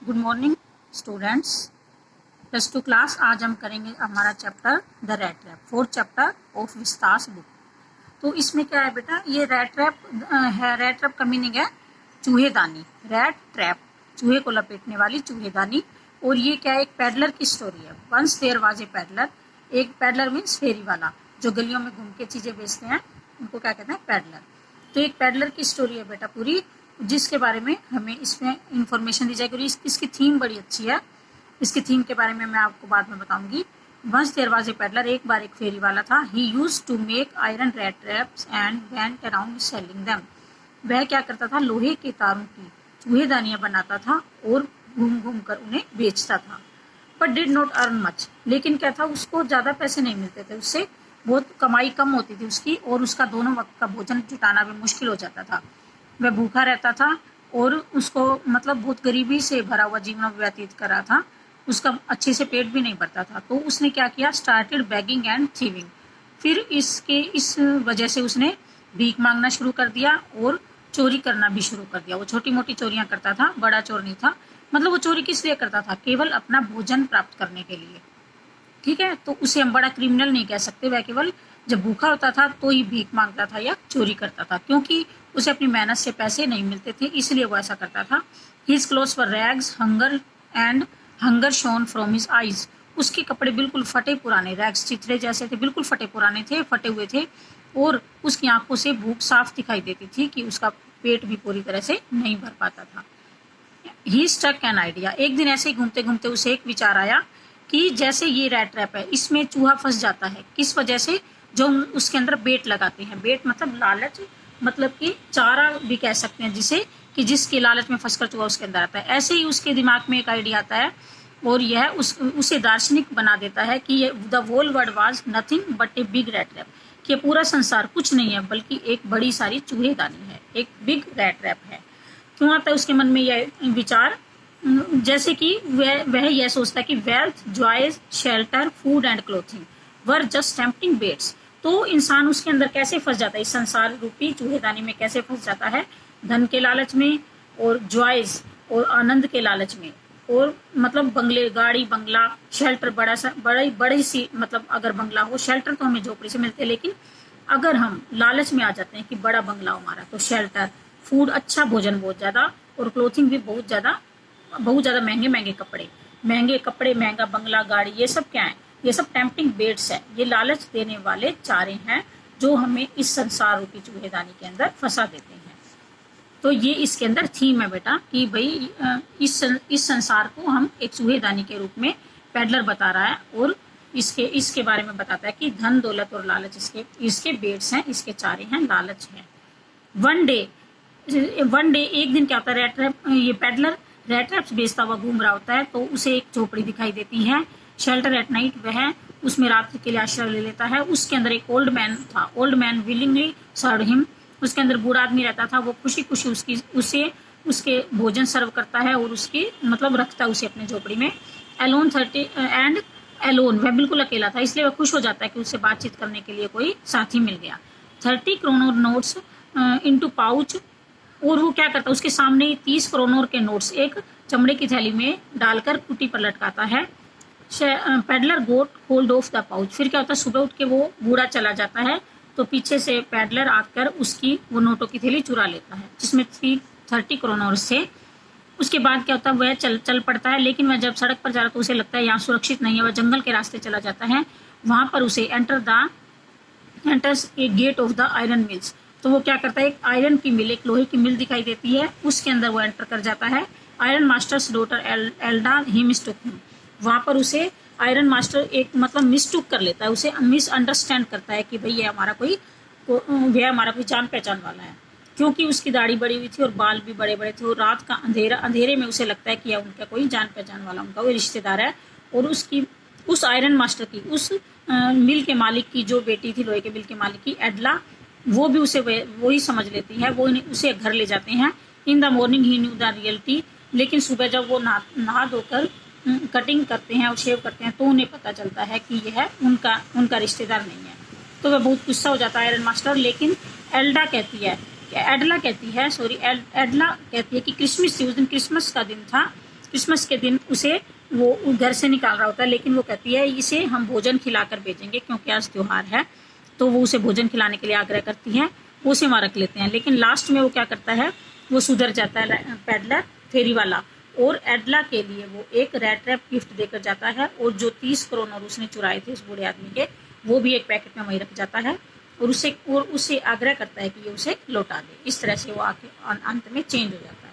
Good morning students. +2 class. आज हम करेंगे हमारा chapter the rat trap, 4th chapter of Vistas book. तो इसमें क्या है बेटा, ये रैट ट्रैप है। रैट ट्रैप का मीनिंग है चूहेदानी। रैट ट्रैप, चूहे को लपेटने वाली चूहेदानी। और ये क्या है, एक पैडलर की स्टोरी है। Once there was a peddler. एक पैडलर मीन्स फेरी वाला, जो गलियों में घूम के चीजें बेचते हैं, उनको क्या कहते हैं, पैडलर। तो एक पैडलर की स्टोरी है बेटा पूरी, जिसके बारे में हमें इसमें इंफॉर्मेशन दी जाएगी। और इसकी थीम बड़ी अच्छी है। इसकी थीम के बारे में मैं आपको बाद में बताऊंगी। Once there was a peddler, एक बार एक फेरी वाला था। He used to make iron rat traps and went around selling them. वह क्या करता था, लोहे के तारों की चूहेदानियां बनाता था और घूम घूम कर उन्हें बेचता था। But did not earn much. लेकिन क्या था, उसको ज्यादा पैसे नहीं मिलते थे, उससे बहुत कमाई कम होती थी उसकी, और उसका दोनों वक्त का भोजन जुटाना भी मुश्किल हो जाता था। वह भूखा रहता था और उसको मतलब बहुत गरीबी से भरा हुआ जीवन व्यतीत कर रहा था। उसका अच्छे से पेट भी नहीं भरता था। तो उसने क्या किया, स्टार्टेड बेगिंग एंड थीविंग। फिर इस वजह से उसने भीख मांगना शुरू कर दिया और चोरी करना भी शुरू कर दिया। वो छोटी मोटी चोरियां करता था, बड़ा चोर नहीं था। मतलब वो चोरी किस लिए करता था, केवल अपना भोजन प्राप्त करने के लिए। ठीक है, तो उसे हम बड़ा क्रिमिनल नहीं कह सकते। वह केवल जब भूखा होता था तो ही भीख मांगता था या चोरी करता था, क्योंकि उसे अपनी मेहनत से पैसे नहीं मिलते थे, इसलिए वो ऐसा करता था। His clothes were rags, hunger shown from his eyes. उसके कपड़े बिल्कुल फटे पुराने, रैग्स चिथड़े जैसे थे, बिल्कुल फटे पुराने थे, फटे हुए थे। और उसकी आंखों से भूख साफ दिखाई देती थी कि उसका पेट भी पूरी तरह से नहीं भर पाता था। ही स्टक एन आइडिया। एक दिन ऐसे ही घूमते घूमते उसे एक विचार आया कि जैसे ये रैट ट्रैप है, इसमें चूहा फंस जाता है। किस वजह से, जो उसके अंदर बेट लगाते हैं। बेट मतलब लालच, मतलब कि चारा भी कह सकते हैं जिसे, कि जिसके लालच में फंसकर चूहा उसके अंदर आता है। ऐसे ही उसके दिमाग में एक आइडिया आता है और यह उसे दार्शनिक बना देता है कि the whole world was nothing but a big rat trap. कि पूरा संसार कुछ नहीं है बल्कि एक बड़ी सारी चूहेदानी है, एक बिग रैट ट्रैप है। क्यों आता है उसके मन में यह विचार, जैसे कि वह यह सोचता है कि wealth, joys, shelter, food and clothing were just tempting baits. तो इंसान उसके अंदर कैसे फंस जाता है, इस संसार रूपी चूहेदानी में कैसे फंस जाता है, धन के लालच में और जॉयज और आनंद के लालच में, और मतलब बंगले, गाड़ी, बंगला, शेल्टर, बड़ी सी, मतलब अगर बंगला हो, शेल्टर तो हमें झोपड़ी से मिलते हैं, लेकिन अगर हम लालच में आ जाते हैं कि बड़ा बंगला हमारा, तो शेल्टर, फूड, अच्छा भोजन बहुत ज्यादा, और क्लोथिंग भी बहुत ज्यादा महंगे कपड़े, महंगा बंगला, गाड़ी, ये सब क्या है, ये सब टेम्पटिंग बेट्स है। ये लालच देने वाले चारे हैं जो हमें इस संसार रूपी चूहेदानी के अंदर फंसा देते हैं। तो ये इसके अंदर थीम है बेटा कि भाई इस संसार को हम एक चूहेदानी के रूप में पैडलर बता रहा है, और इसके बारे में बताता है कि धन, दौलत और लालच इसके बेट्स हैं, इसके चारे हैं, लालच है। वन डे एक दिन क्या होता है, ये पैडलर रैट ट्रैप्स बेचता हुआ घूम रहा होता है। तो उसे एक झोपड़ी दिखाई देती है, शेल्टर एट नाइट। वह उसमें रात्रि के लिए आश्रय ले लेता है। उसके अंदर एक ओल्ड मैन था। Old man willingly serve him. उसके अंदर बूढ़ा आदमी रहता था, वो खुशी खुशी उसे उसके भोजन सर्व करता है और उसकी मतलब रखता है उसे अपने झोपड़ी में। एलोन, वह बिल्कुल अकेला था, इसलिए वह खुश हो जाता है कि उससे बातचीत करने के लिए कोई साथी मिल गया। 30 क्रोनोर नोट्स इनटू पाउच। और वो क्या करता है, उसके सामने 30 क्रोनोर के नोट्स एक चमड़े की थैली में डालकर कुटी पर लटकाता है। Peddler got hold of the pouch. फिर क्या होता है, सुबह उठ के वो बूढ़ा चला जाता है, तो पीछे से पैडलर आकर उसकी वो नोटों की थैली चुरा लेता है, जिसमें 30 क्रोनोर से। उसके बाद क्या होता है, वह चल पड़ता है, लेकिन वह जब सड़क पर जा रहा है तो उसे लगता है यहाँ सुरक्षित नहीं है। वह जंगल के रास्ते चला जाता है। वहां पर उसे enters a gate of the iron mills. तो वो क्या करता है, एक आयरन की मिल, एक लोहे की मिल दिखाई देती है, उसके अंदर वो एंटर कर जाता है। आयरन मास्टर्स डॉटर एल्डा ही मिस्टूक हिम। वहां पर उसे आयरन मास्टर एक मतलब मिसटूक कर लेता है, उसे मिसअंडरस्टैंड करता है कि भाई ये हमारा कोई जान पहचान वाला है, क्योंकि उसकी दाढ़ी बड़ी हुई थी और बाल भी बड़े बड़े थे। और रात का अंधेरे में उसे लगता है कि यह उनका कोई जान पहचान वाला, उनका कोई रिश्तेदार है। और उस आयरन मास्टर की, उस मिल के मालिक की जो बेटी थी, लोहे के मिल के मालिक की, एडला, वो भी उसे वही समझ लेती है। वो उसे घर ले जाते हैं। In the morning he new the reality. लेकिन सुबह जब वो नहा धोकर कटिंग करते हैं और शेव करते हैं, तो उन्हें पता चलता है कि यह उनका रिश्तेदार नहीं है। तो वह बहुत गुस्सा हो जाता है आयरन मास्टर। लेकिन एडला कहती है कि क्रिसमस थी, उस दिन क्रिसमस का दिन था, क्रिसमस के दिन उसे वो घर से निकाल रहा होता है, लेकिन वो कहती है इसे हम भोजन खिलाकर भेजेंगे क्योंकि आज त्योहार है। तो वो उसे भोजन खिलाने के लिए आग्रह करती है, वो उसे वहाँ रख लेते हैं। लेकिन लास्ट में वो क्या करता है, वो सुधर जाता है पैडलर फेरी वाला, और एडला के लिए वो एक रेड ट्रैप गिफ्ट देकर जाता है, और जो 30 करोनर उसने चुराए थे उस बूढ़े आदमी के, वो भी एक पैकेट में वहीं रख जाता है, और उससे आग्रह करता है कि ये उसे लौटा दे। इस तरह से वो आके अंत में चेंज हो जाता है।